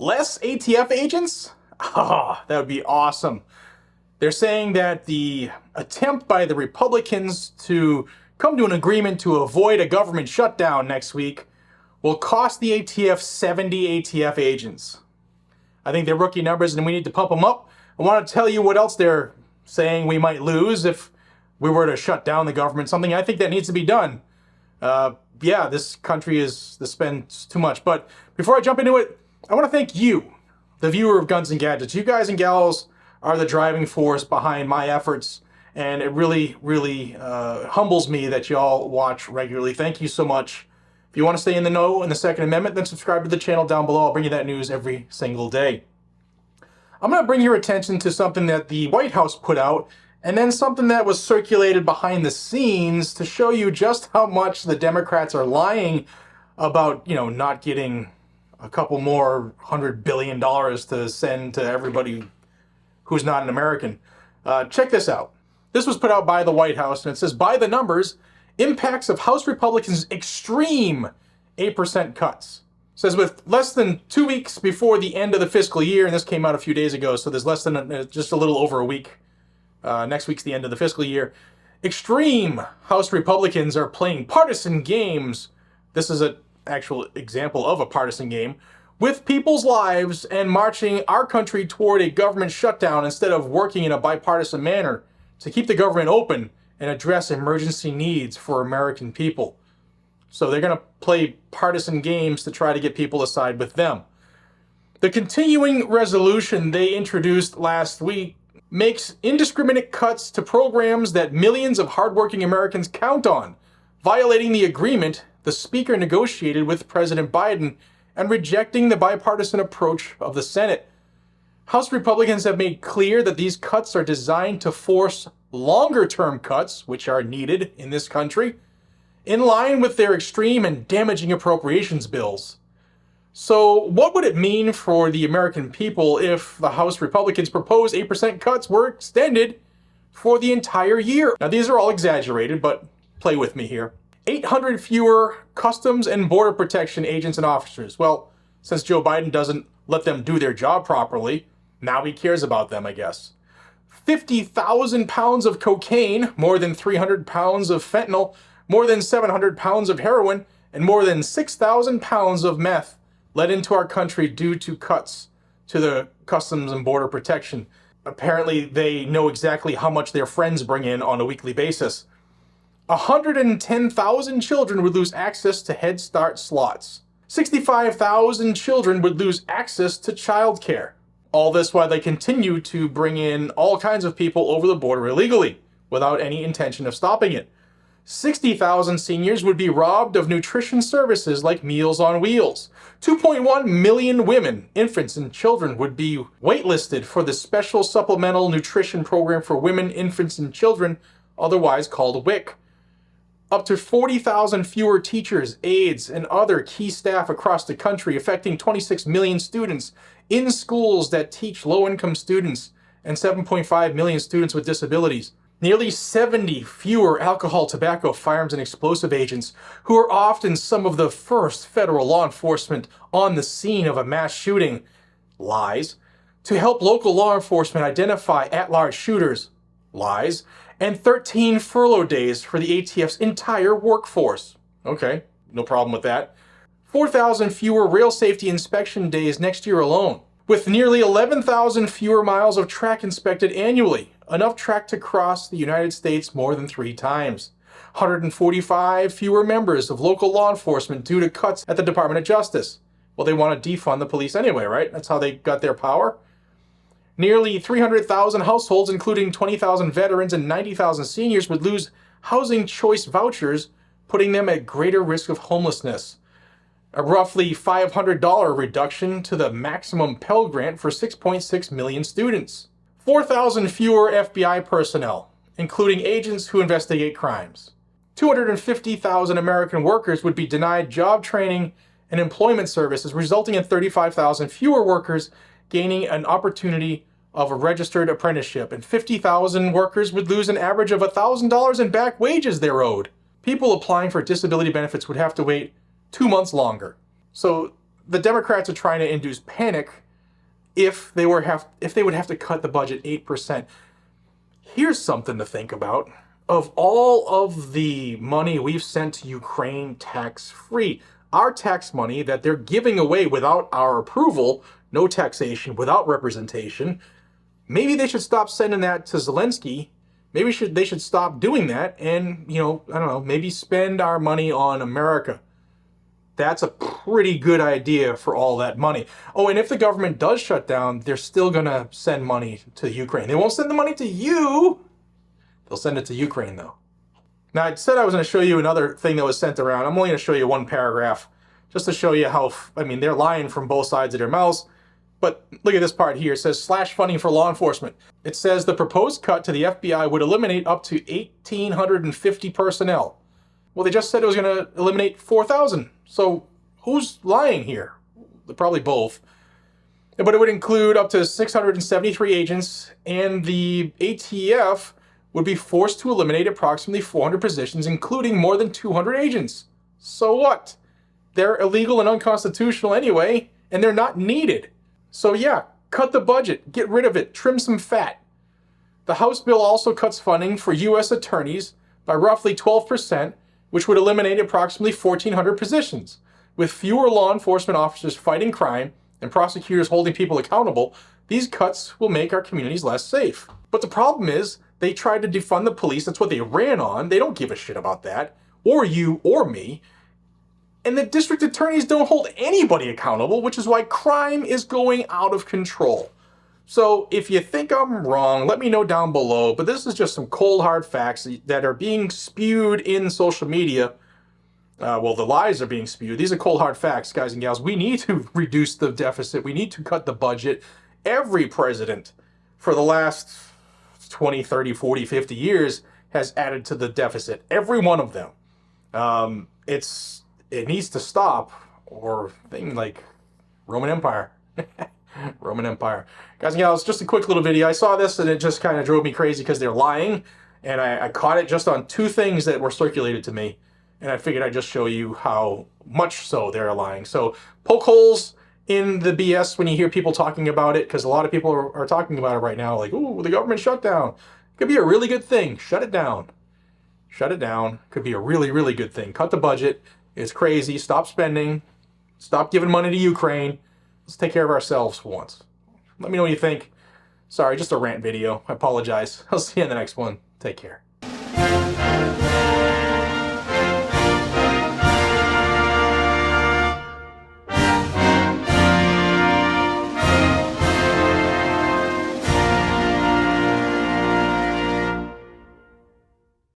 Less ATF agents? Ah, that would be awesome. They're saying that the attempt by the Republicans to come to an agreement to avoid a government shutdown next week will cost the ATF 70 ATF agents. I think they're rookie numbers and we need to pump them up. I want to tell you what else they're saying we might lose if we were to shut down the government, something I think that needs to be done. Yeah, this country spends too much. But before I jump into it, I want to thank you, the viewer of Guns and Gadgets. You guys and gals are the driving force behind my efforts, and it really, really humbles me that y'all watch regularly. Thank you so much. If you want to stay in the know in the Second Amendment, then subscribe to the channel down below. I'll bring you that news every single day. I'm going to bring your attention to something that the White House put out, and then something that was circulated behind the scenes to show you just how much the Democrats are lying about, not getting a couple more $100 billion to send to everybody who's not an American. Check this out. This was put out by the White House, and it says, by the numbers, impacts of House Republicans' extreme 8% cuts. It says with less than 2 weeks before the end of the fiscal year, and this came out a few days ago, so there's less than just a little over a week. Next week's the end of the fiscal year. Extreme House Republicans are playing partisan games. This is an actual example of a partisan game with people's lives and marching our country toward a government shutdown instead of working in a bipartisan manner to keep the government open and address emergency needs for American people. So they're going to play partisan games to try to get people to side with them. The continuing resolution they introduced last week makes indiscriminate cuts to programs that millions of hardworking Americans count on, violating the agreement the Speaker negotiated with President Biden and rejecting the bipartisan approach of the Senate. House Republicans have made clear that these cuts are designed to force longer-term cuts, which are needed in this country, in line with their extreme and damaging appropriations bills. So what would it mean for the American people if the House Republicans' proposed 8% cuts were extended for the entire year? Now, these are all exaggerated, but play with me here. 800 fewer Customs and Border Protection agents and officers. Well, since Joe Biden doesn't let them do their job properly, now he cares about them, I guess. 50,000 pounds of cocaine, more than 300 pounds of fentanyl, more than 700 pounds of heroin, and more than 6,000 pounds of meth led into our country due to cuts to the Customs and Border Protection. Apparently, they know exactly how much their friends bring in on a weekly basis. 110,000 children would lose access to Head Start slots. 65,000 children would lose access to childcare. All this while they continue to bring in all kinds of people over the border illegally, without any intention of stopping it. 60,000 seniors would be robbed of nutrition services like Meals on Wheels. 2.1 million women, infants, and children would be waitlisted for the Special Supplemental Nutrition Program for Women, Infants, and Children, otherwise called WIC. Up to 40,000 fewer teachers, aides, and other key staff across the country, affecting 26 million students in schools that teach low-income students and 7.5 million students with disabilities. Nearly 70 fewer alcohol, tobacco, firearms, and explosive agents, who are often some of the first federal law enforcement on the scene of a mass shooting, lies, to help local law enforcement identify at-large shooters, lies, and 13 furlough days for the ATF's entire workforce. Okay, no problem with that. 4,000 fewer rail safety inspection days next year alone, with nearly 11,000 fewer miles of track inspected annually, enough track to cross the United States more than 3 times. 145 fewer members of local law enforcement due to cuts at the Department of Justice. Well, they want to defund the police anyway, right? That's how they got their power. Nearly 300,000 households, including 20,000 veterans and 90,000 seniors, would lose housing choice vouchers, putting them at greater risk of homelessness. A roughly $500 reduction to the maximum Pell Grant for 6.6 million students. 4,000 fewer FBI personnel, including agents who investigate crimes. 250,000 American workers would be denied job training and employment services, resulting in 35,000 fewer workers gaining an opportunity of a registered apprenticeship, and 50,000 workers would lose an average of $1,000 in back wages they're owed. People applying for disability benefits would have to wait 2 months longer. So the Democrats are trying to induce panic if they would have to cut the budget 8%. Here's something to think about. Of all of the money we've sent to Ukraine tax-free, our tax money that they're giving away without our approval, no taxation, without representation, maybe they should stop sending that to Zelensky. Maybe they should stop doing that and, I don't know, maybe spend our money on America. That's a pretty good idea for all that money. Oh, and if the government does shut down, they're still going to send money to Ukraine. They won't send the money to you. They'll send it to Ukraine, though. Now, I said I was going to show you another thing that was sent around. I'm only going to show you one paragraph just to show you how, they're lying from both sides of their mouths. But look at this part here. It says slash funding for law enforcement. It says the proposed cut to the FBI would eliminate up to 1,850 personnel. Well, they just said it was going to eliminate 4,000. So who's lying here? Probably both. But it would include up to 673 agents, and the ATF would be forced to eliminate approximately 400 positions, including more than 200 agents. So what? They're illegal and unconstitutional anyway, and they're not needed. So yeah, cut the budget, get rid of it, trim some fat. The House bill also cuts funding for U.S. attorneys by roughly 12%, which would eliminate approximately 1,400 positions. With fewer law enforcement officers fighting crime and prosecutors holding people accountable, these cuts will make our communities less safe. But the problem is, they tried to defund the police. That's what they ran on. They don't give a shit about that, or you or me. And the district attorneys don't hold anybody accountable, which is why crime is going out of control. So if you think I'm wrong, let me know down below. But this is just some cold hard facts that are being spewed in social media. Well, the lies are being spewed. These are cold hard facts, guys and gals. We need to reduce the deficit. We need to cut the budget. Every president for the last 20, 30, 40, 50 years has added to the deficit. Every one of them. It needs to stop, or thing like Roman Empire. Roman Empire. Guys and gals, just a quick little video. I saw this and it just kind of drove me crazy because they're lying. And I caught it just on two things that were circulated to me. And I figured I'd just show you how much so they're lying. So poke holes in the BS when you hear people talking about it, because a lot of people are talking about it right now. Like, ooh, the government shutdown. Could be a really good thing. Shut it down. Shut it down. Could be a really, really good thing. Cut the budget. It's crazy. Stop spending. Stop giving money to Ukraine. Let's take care of ourselves for once. Let me know what you think. Sorry, just a rant video. I apologize. I'll see you in the next one. Take care.